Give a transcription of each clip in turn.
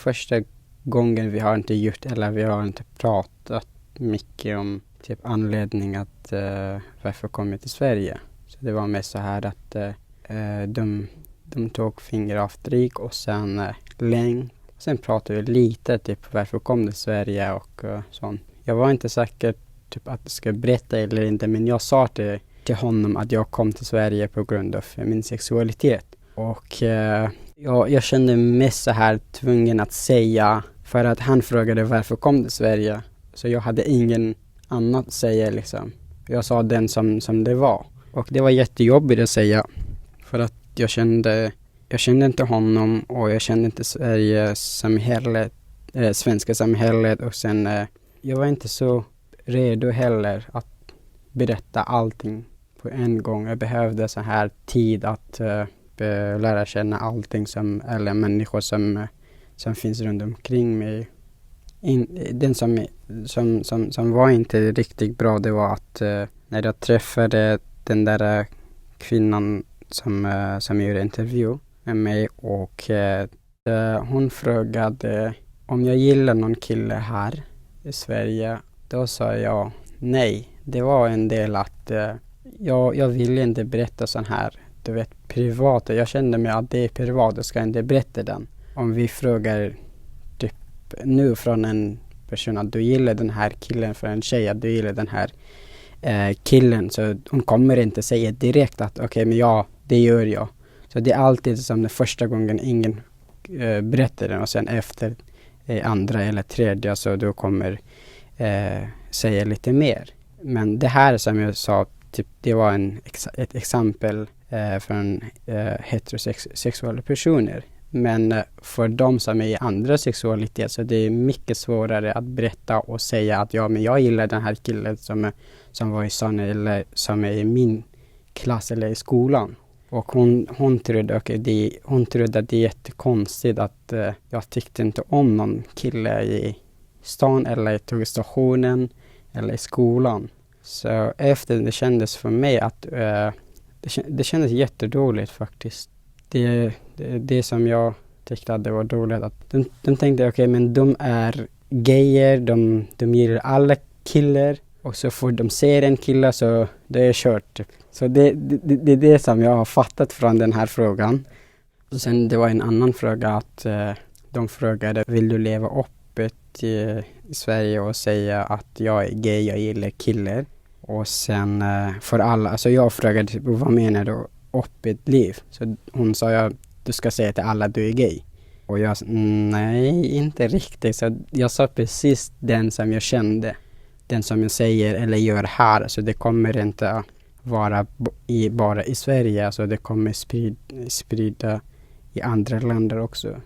första gången vi har inte gjort, eller vi har inte pratat mycket om typ anledning att varför kom jag till Sverige. Så det var mest så här att de tog fingeravtryck och sen längd. Sen pratade vi lite typ varför kom till Sverige och sånt. Jag var inte säker typ att jag ska berätta eller inte, men jag sa till honom att jag kom till Sverige på grund av min sexualitet. Och jag kände mest så här tvungen att säga, för att han frågade varför kom till Sverige. Så jag hade ingen annat att säga liksom. Jag sa den som det var. Och det var jättejobbigt att säga, för att jag kände inte honom och jag kände inte svenska samhället, och sen jag var inte så redo heller att berätta allting på en gång. Jag behövde så här tid att lära känna allting eller människor som finns runt omkring mig. Den som var inte riktigt bra, det var att när jag träffade den där kvinnan som gjorde intervju med mig, och hon frågade om jag gillar någon kille här i Sverige. Då sa jag nej. Det var en del att jag ville inte berätta sån här, du vet, privat. Jag kände mig att det är privat, jag ska inte berätta den. Om vi frågar typ nu från en person att du gillar den här killen, för en tjej att du gillar den här killen, så hon kommer inte säga direkt att okej, men ja, det gör jag. Så det är alltid som den första gången ingen berättar den, och sen efter andra eller tredje så då kommer säga lite mer. Men det här som jag sa, typ, det var ett exempel från heterosexuella personer. Men för de som är i andra sexualitet så det är mycket svårare att berätta och säga att ja, men jag gillar den här killen som var i Sanne eller som är i min klass eller i skolan. Och hon trodde att det är jättekonstigt att jag tyckte inte om någon kille i stan eller i tågstationen eller i skolan. Så efter det kändes för mig att det kändes jättedåligt faktiskt. Det som jag tyckte att det var dåligt, att de tänkte okej, men de är gayer, de gillar alla killar, och så får de se en kille så det är kört typ. Så det är det som jag har fattat från den här frågan. Och sen det var en annan fråga att de frågade, vill du leva öppet i Sverige och säga att jag är gay, jag gillar killar. Och sen för alla, alltså jag frågade typ, vad menar du öppet liv? Så hon sa, du ska säga till alla att du är gay. Och jag sa, nej, inte riktigt. Så jag sa precis den som jag kände. Den som jag säger eller gör här. Så det kommer inte vara bara i Sverige. Alltså det kommer sprida i andra länder också.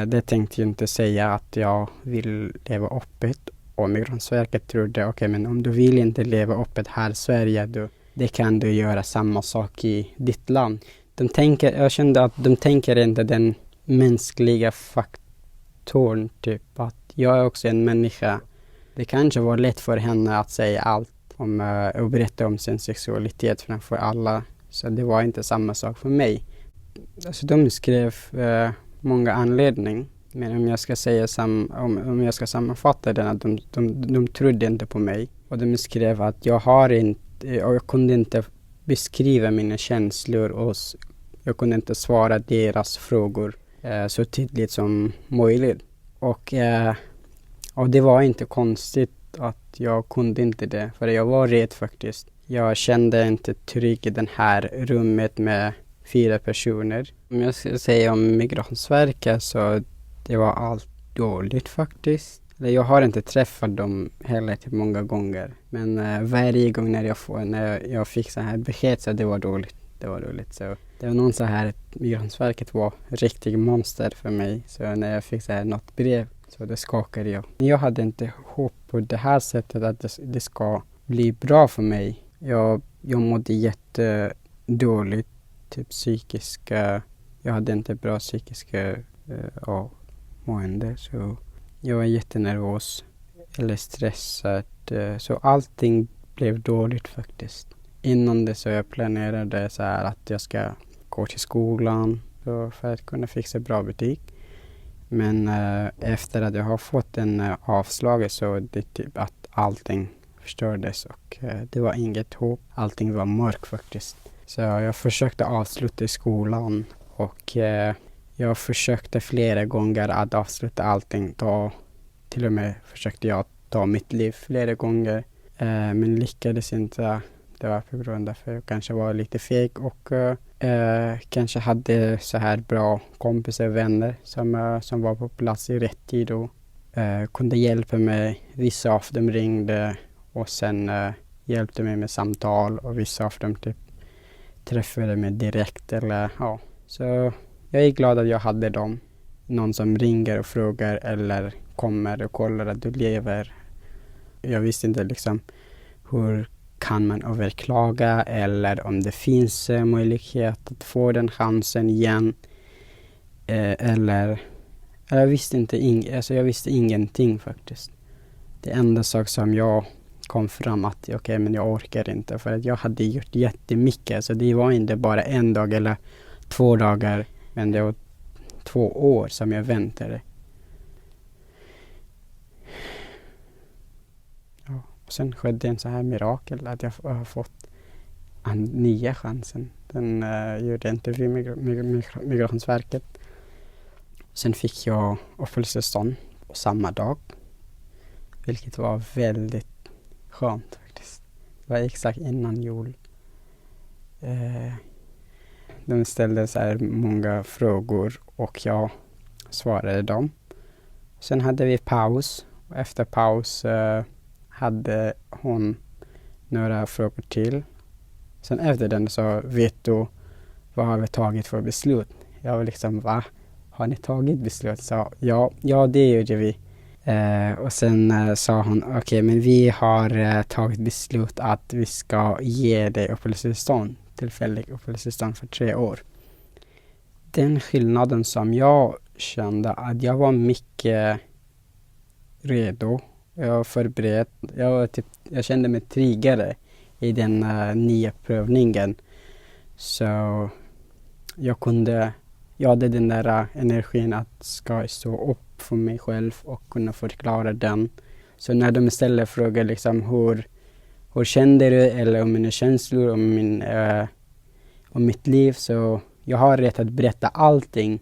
Det tänkte jag inte säga att jag vill leva öppet. Och Migrationsverket trodde, okej, men om du vill inte leva öppet här i Sverige, det kan du göra samma sak i ditt land. Jag kände att de tänker inte den mänskliga faktorn, typ att jag är också en människa. Det kanske var lätt för henne att säga allt och berätta om sin sexualitet framför alla. Så det var inte samma sak för mig. Alltså de skrev många anledningar. Men om jag ska säga om jag ska sammanfatta den, att de trodde inte på mig. Och de skrev att jag kunde inte beskriva mina känslor och jag kunde inte svara deras frågor så tydligt som möjligt. Och det var inte konstigt att jag kunde inte det, för jag var rädd faktiskt. Jag kände inte trygg i det här rummet med 4 personer. Om jag ska säga om Migrationsverket, så det var allt dåligt faktiskt. Jag har inte träffat dem heller till många gånger. Men varje gång när jag fick så här besked, så det var dåligt. Så det var någon så här, Migrationsverket var riktigt monster för mig. Så när jag fick så här något brev, så det skakade jag. Jag hade inte hopp på det här sättet att det ska bli bra för mig. Jag mådde jättedåligt, typ psykiska. Jag hade inte bra psykiska mående, så jag var jättenervös eller stressad. Så allting blev dåligt faktiskt. Innan det så jag planerade så här att jag ska gå till skolan för att kunna fixa bra betyg. Men efter att jag har fått en avslag så det typ att allting förstördes och det var inget hopp. Allting var mörkt faktiskt. Så jag försökte avsluta skolan och jag försökte flera gånger att avsluta allting. Till och med försökte jag ta mitt liv flera gånger. Men lyckades inte. Det var på grund av att jag kanske var lite feg och kanske hade så här bra kompisar och vänner som var på plats i rätt tid och kunde hjälpa mig. Vissa av dem ringde och sen hjälpte mig med samtal och vissa av dem typ träffade mig direkt. Så jag är glad att jag hade dem. Någon som ringer och frågar eller kommer och kollar att du lever. Jag visste inte liksom hur kan man överklaga eller om det finns möjlighet att få den chansen igen. Jag visste ingenting faktiskt. Det enda sak som jag kom fram att men jag orkar inte för att jag hade gjort jättemycket. Så det var inte bara en dag eller 2 dagar, men det var 2 år som jag väntade. Ja, och sen skedde en så här mirakel att jag har fått en nya chansen. Den gjorde intervju med Migrationsverket. Sen fick jag uppehållstillstånd på samma dag, vilket var väldigt skönt faktiskt. Det var exakt innan jul. De ställde så här många frågor och jag svarade dem. Sen hade vi paus och efter paus hade hon några frågor till. Sen efter den så vet du vad har vi tagit för beslut? Jag var liksom, va? Har ni tagit beslut? Så ja det gjorde vi. Och sen sa hon, men vi har tagit beslut att vi ska ge dig uppehållstillstånd, tillfällig uppehållstillstånd för 3 år. Den skillnaden som jag kände att jag var mycket redo. Jag var förberedd. Jag kände mig tryggare i den nya prövningen. Så jag hade den där energin att ska stå upp för mig själv och kunna förklara den. Så när de ställer frågor liksom hur kände du eller om mina känslor, om mitt liv, så jag har rätt att berätta allting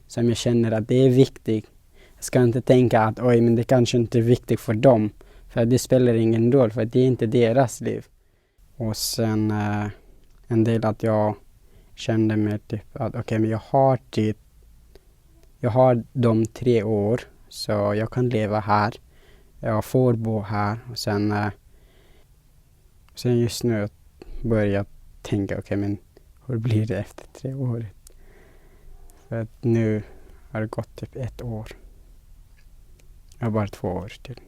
som jag känner att det är viktigt. Jag ska inte tänka att men det kanske inte är viktigt för dem, för det spelar ingen roll för det är inte deras liv. Och sen en del att jag kände mig typ att men jag har tid. Jag har de 3 år så jag kan leva här. Jag får bo här och sen just nu börjar jag tänka men hur blir det efter 3 år? För att nu har det gått typ 1 år. Jag har bara 2 år till.